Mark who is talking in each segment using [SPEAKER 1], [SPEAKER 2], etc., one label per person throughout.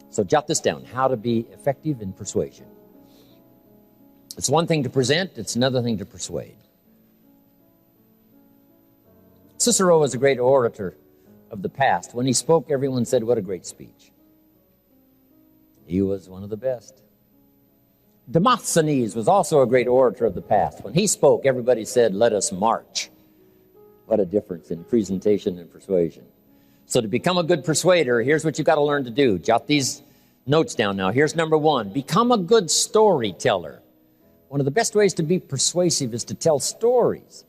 [SPEAKER 1] So jot this down, how to be effective in persuasion. It's one thing to present, it's another thing to persuade. Cicero was a great orator of the past. When he spoke, everyone said, what a great speech. He was one of the best. Demosthenes was also a great orator of the past. When he spoke, everybody said, let us march. What a difference in presentation and persuasion. So to become a good persuader, here's what you've got to learn to do. Jot these notes down now. Here's number one. Become a good storyteller. One of the best ways to be persuasive is to tell stories.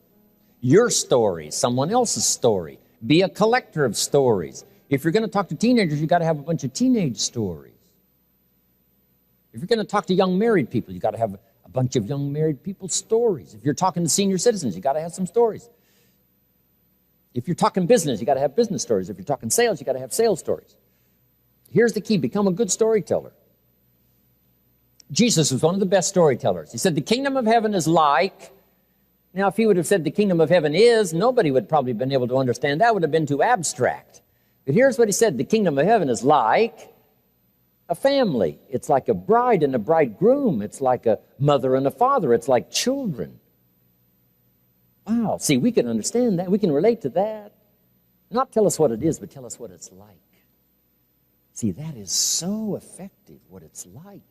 [SPEAKER 1] Your story, someone else's story. Be a collector of stories. If you're going to talk to teenagers, you've got to have a bunch of teenage stories. If you're going to talk to young married people, you've got to have a bunch of young married people's stories. If you're talking to senior citizens, you've got to have some stories. If you're talking business, you've got to have business stories. If you're talking sales, you've got to have sales stories. Here's the key. Become a good storyteller. Jesus was one of the best storytellers. He said, the kingdom of heaven is like... Now, if he would have said the kingdom of heaven is, nobody would probably have been able to understand. That would have been too abstract. But here's what he said. The kingdom of heaven is like a family. It's like a bride and a bridegroom. It's like a mother and a father. It's like children. Wow. See, we can understand that. We can relate to that. Not tell us what it is, but tell us what it's like. See, that is so effective, what it's like.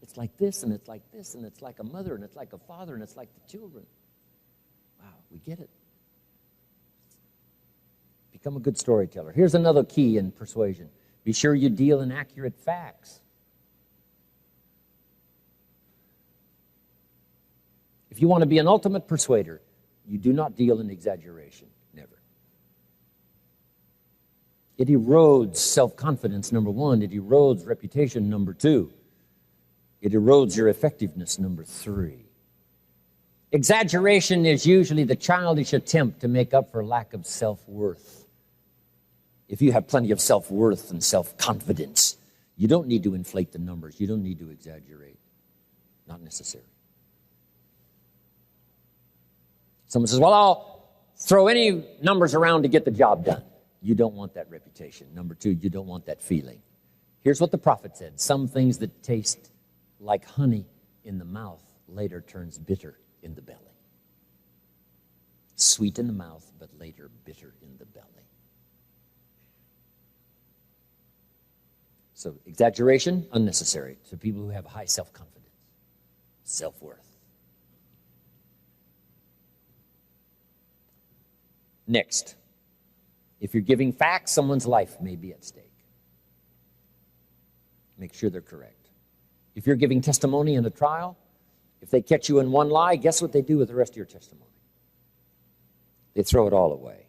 [SPEAKER 1] It's like this, and it's like this, and it's like a mother, and it's like a father, and it's like the children. Wow, we get it. Become a good storyteller. Here's another key in persuasion. Be sure you deal in accurate facts. If you want to be an ultimate persuader, you do not deal in exaggeration. Never. It erodes self-confidence, number one. It erodes reputation, number two. It erodes your effectiveness, number three. Exaggeration is usually the childish attempt to make up for lack of self-worth. If you have plenty of self-worth and self-confidence, you don't need to inflate the numbers. You don't need to exaggerate. Not necessary. Someone says, well, I'll throw any numbers around to get the job done. You don't want that reputation. Number two, you don't want that feeling. Here's what the prophet said. Some things that taste like honey in the mouth later turns bitter in the belly. Sweet in the mouth, but later bitter in the belly. So exaggeration, unnecessary to people who have high self-confidence, self-worth. Next, if you're giving facts, someone's life may be at stake. Make sure they're correct. If you're giving testimony in a trial, if they catch you in one lie, guess what they do with the rest of your testimony? They throw it all away.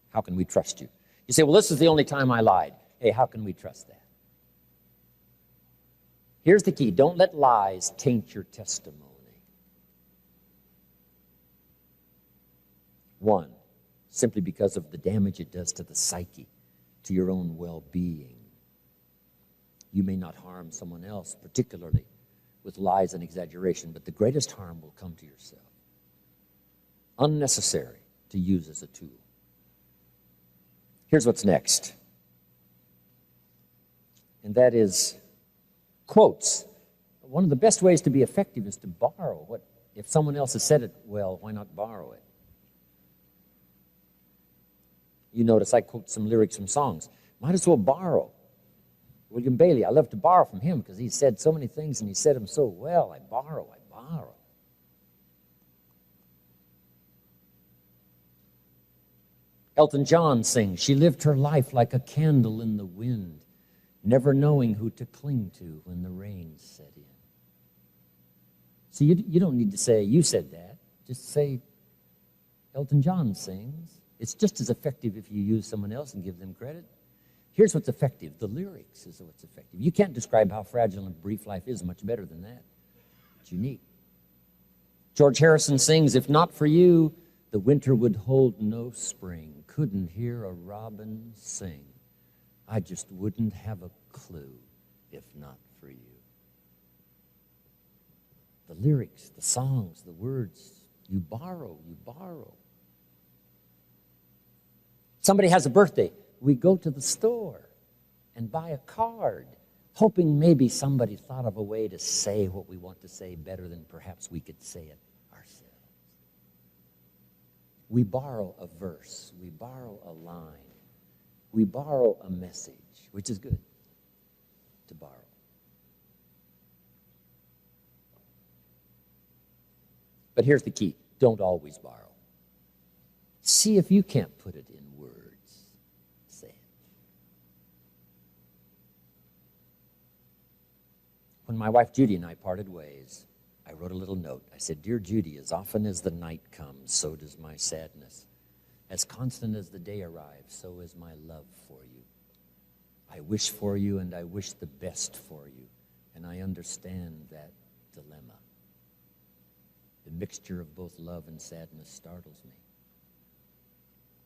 [SPEAKER 1] How can we trust you? You say, well, this is the only time I lied. Hey, how can we trust that? Here's the key. Don't let lies taint your testimony. One, simply because of the damage it does to the psyche, to your own well-being. You may not harm someone else, particularly with lies and exaggeration, but the greatest harm will come to yourself. Unnecessary to use as a tool. Here's what's next. And that is quotes. One of the best ways to be effective is to borrow what, if someone else has said it well, why not borrow it? You notice I quote some lyrics from songs. Might as well borrow. William Bailey, I love to borrow from him because he said so many things and he said them so well. I borrow. Elton John sings, she lived her life like a candle in the wind, never knowing who to cling to when the rain set in. See, you don't need to say, you said that. Just say, Elton John sings. It's just as effective if you use someone else and give them credit. Here's what's effective. The lyrics is what's effective. You can't describe how fragile and brief life is much better than that. It's unique. George Harrison sings, if not for you, the winter would hold no spring. Couldn't hear a robin sing. I just wouldn't have a clue if not for you. The lyrics, the songs, the words, you borrow. Somebody has a birthday. We go to the store and buy a card. hoping maybe somebody thought of a way to say what we want to say better than perhaps we could say it ourselves. We borrow a verse, we borrow a line, we borrow a message, which is good to borrow. But here's the key. Don't always borrow. See if you can't put it in words. Say it. When my wife Judy and I parted ways, I wrote a little note. I said, "Dear Judy, as often as the night comes, so does my sadness. As constant as the day arrives, so is my love for you. I wish for you and I wish the best for you, and I understand that dilemma. The mixture of both love and sadness startles me.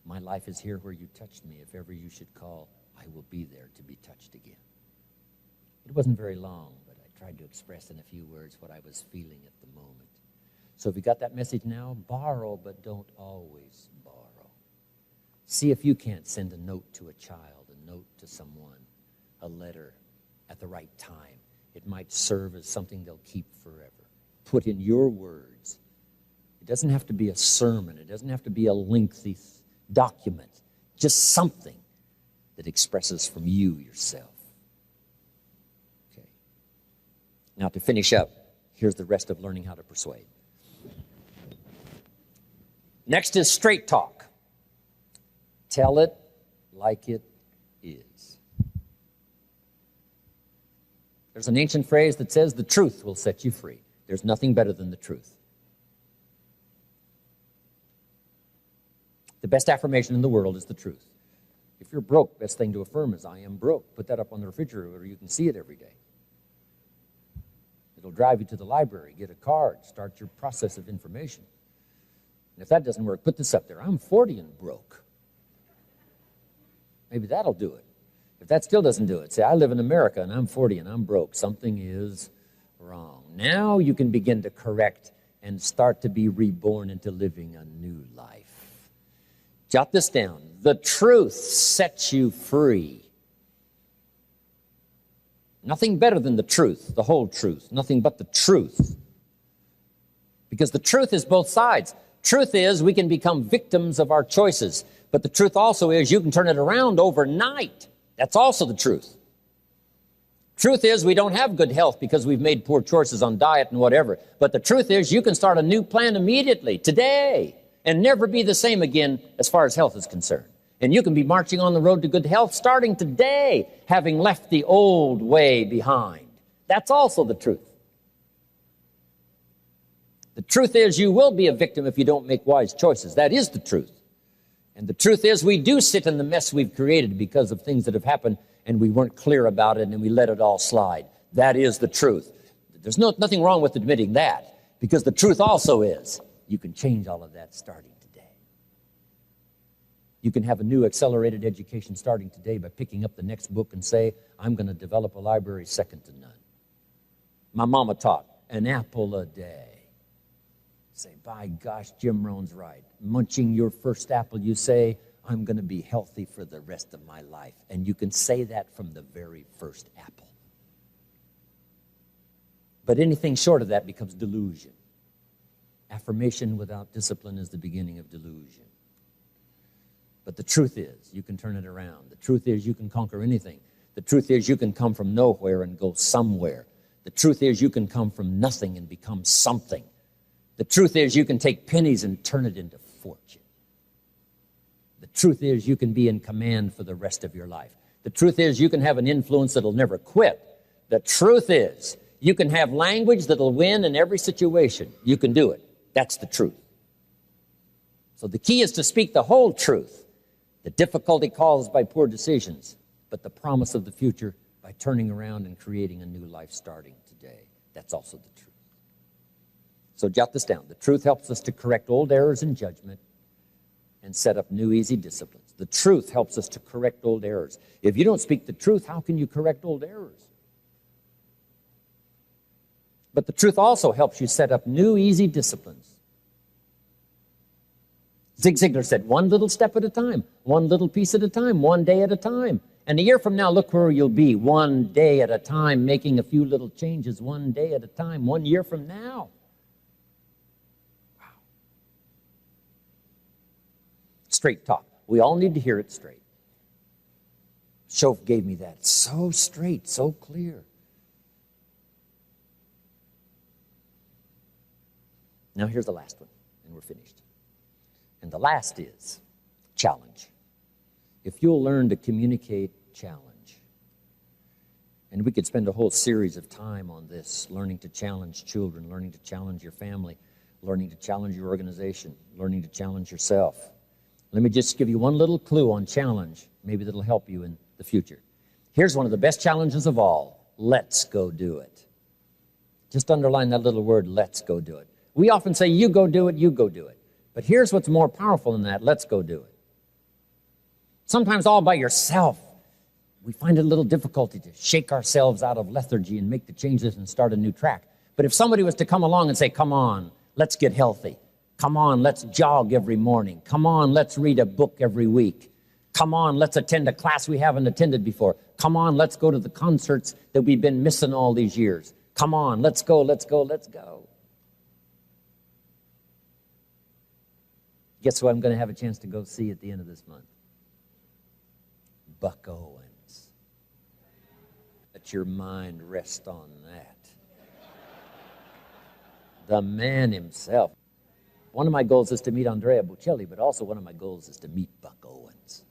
[SPEAKER 1] My life is here where you touched me. If ever you should call, I will be there to be touched again." It wasn't very long, but I tried to express in a few words what I was feeling at the moment. So if you got that message now, borrow, but don't always borrow. See if you can't send a note to a child, a note to someone, a letter at the right time. It might serve as something they'll keep forever. Put in your words. It doesn't have to be a sermon. It doesn't have to be a lengthy document. Just something that expresses from you yourself. Okay. Now to finish up, here's the rest of learning how to persuade. Next is straight talk. Tell it like it is. There's an ancient phrase that says the truth will set you free. There's nothing better than the truth. The best affirmation in the world is the truth. If you're broke, best thing to affirm is, "I am broke." Put that up on the refrigerator where you can see it every day. It'll drive you to the library, get a card, start your process of information. And if that doesn't work, put this up there: "I'm 40 and broke." Maybe that'll do it. If that still doesn't do it, say, "I live in America and I'm 40 and I'm broke. Something is wrong." Now you can begin to correct and start to be reborn into living a new life. Jot this down. The truth sets you free. Nothing better than the truth, the whole truth. Nothing but the truth. Because the truth is both sides. Truth is we can become victims of our choices. But the truth also is you can turn it around overnight. That's also the truth. Truth is we don't have good health because we've made poor choices on diet and whatever. But the truth is you can start a new plan immediately, today, and never be the same again as far as health is concerned. And you can be marching on the road to good health starting today, having left the old way behind. That's also the truth. The truth is you will be a victim if you don't make wise choices. That is the truth. And the truth is we do sit in the mess we've created because of things that have happened and we weren't clear about it and we let it all slide. That is the truth. There's nothing wrong with admitting that, because the truth also is you can change all of that starting today. You can have a new accelerated education starting today by picking up the next book and say, "I'm going to develop a library second to none." My mama taught an apple a day. Say, "By gosh, Jim Rohn's right. Munching your first apple, you say, I'm going to be healthy for the rest of my life." And you can say that from the very first apple. But anything short of that becomes delusion. Affirmation without discipline is the beginning of delusion. But the truth is, you can turn it around. The truth is, you can conquer anything. The truth is, you can come from nowhere and go somewhere. The truth is, you can come from nothing and become something. The truth is, you can take pennies and turn it into fortune. The truth is, you can be in command for the rest of your life. The truth is, you can have an influence that'll never quit. The truth is, you can have language that'll win in every situation. You can do it. That's the truth. So the key is to speak the whole truth. The difficulty caused by poor decisions, but the promise of the future by turning around and creating a new life starting today. That's also the truth. So jot this down. The truth helps us to correct old errors in judgment and set up new easy disciplines. The truth helps us to correct old errors. If you don't speak the truth, how can you correct old errors? But the truth also helps you set up new easy disciplines. Zig Ziglar said, one little step at a time, one little piece at a time, one day at a time. And a year from now, look where you'll be, one day at a time, making a few little changes, one day at a time, 1 year from now. Wow. Straight talk. We all need to hear it straight. Shof gave me that. So straight, so clear. Now here's the last one, and we're finished. And the last is challenge. If you'll learn to communicate challenge, and we could spend a whole series of time on this, learning to challenge children, learning to challenge your family, learning to challenge your organization, learning to challenge yourself. Let me just give you one little clue on challenge, maybe that'll help you in the future. Here's one of the best challenges of all. Let's go do it. Just underline that little word, let's go do it. We often say, you go do it, you go do it. But here's what's more powerful than that, let's go do it. Sometimes all by yourself, we find it a little difficulty to shake ourselves out of lethargy and make the changes and start a new track. But if somebody was to come along and say, come on, let's get healthy. Come on, let's jog every morning. Come on, let's read a book every week. Come on, let's attend a class we haven't attended before. Come on, let's go to the concerts that we've been missing all these years. Come on, let's go, let's go, let's go. Guess who I'm going to have a chance to go see at the end of this month? Buck Owens. Let your mind rest on that. The man himself. One of my goals is to meet Andrea Bocelli, but also one of my goals is to meet Buck Owens.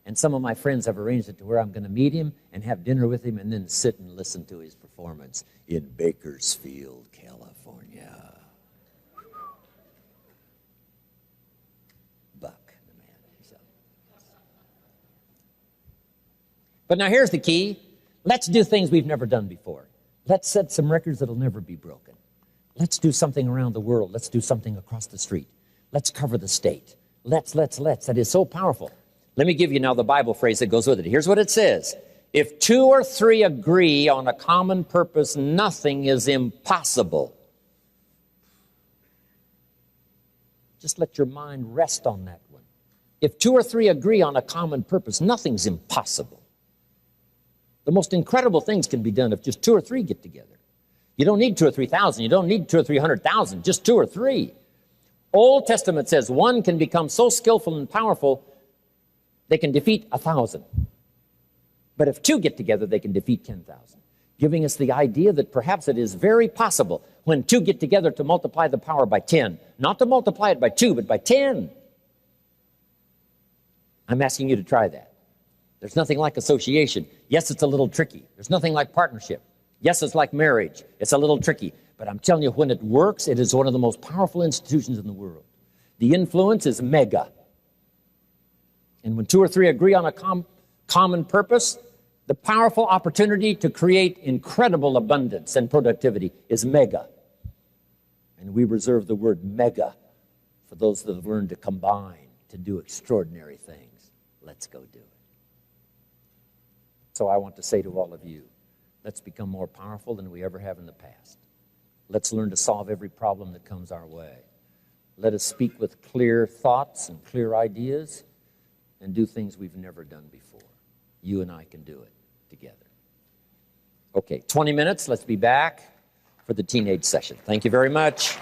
[SPEAKER 1] And some of my friends have arranged it to where I'm going to meet him and have dinner with him and then sit and listen to his performance in Bakersfield, California. Buck, the man himself. But now here's the key. Let's do things we've never done before. Let's set some records that'll never be broken. Let's do something around the world. Let's do something across the street. Let's cover the state. Let's. That is so powerful. Let me give you now the Bible phrase that goes with it. Here's what it says. If 2 or 3 agree on a common purpose, nothing is impossible. Just let your mind rest on that one. If 2 or 3 agree on a common purpose, nothing's impossible. The most incredible things can be done if just 2 or 3 get together. You don't need 2 or 3,000. You don't need 2 or 300,000. Just 2 or 3. Old Testament says one can become so skillful and powerful they can defeat 1,000. But if 2 get together, they can defeat 10,000. Giving us the idea that perhaps it is very possible when 2 get together to multiply the power by 10. Not to multiply it by 2, but by 10. I'm asking you to try that. There's nothing like association. Yes, it's a little tricky. There's nothing like partnership. Yes, it's like marriage. It's a little tricky. But I'm telling you, when it works, it is one of the most powerful institutions in the world. The influence is mega. And when 2 or 3 agree on a common purpose, the powerful opportunity to create incredible abundance and productivity is mega. And we reserve the word mega for those that have learned to combine to do extraordinary things. Let's go do it. So I want to say to all of you, let's become more powerful than we ever have in the past. Let's learn to solve every problem that comes our way. Let us speak with clear thoughts and clear ideas and do things we've never done before. You and I can do it together. Okay, 20 minutes. Let's be back for the teenage session. Thank you very much.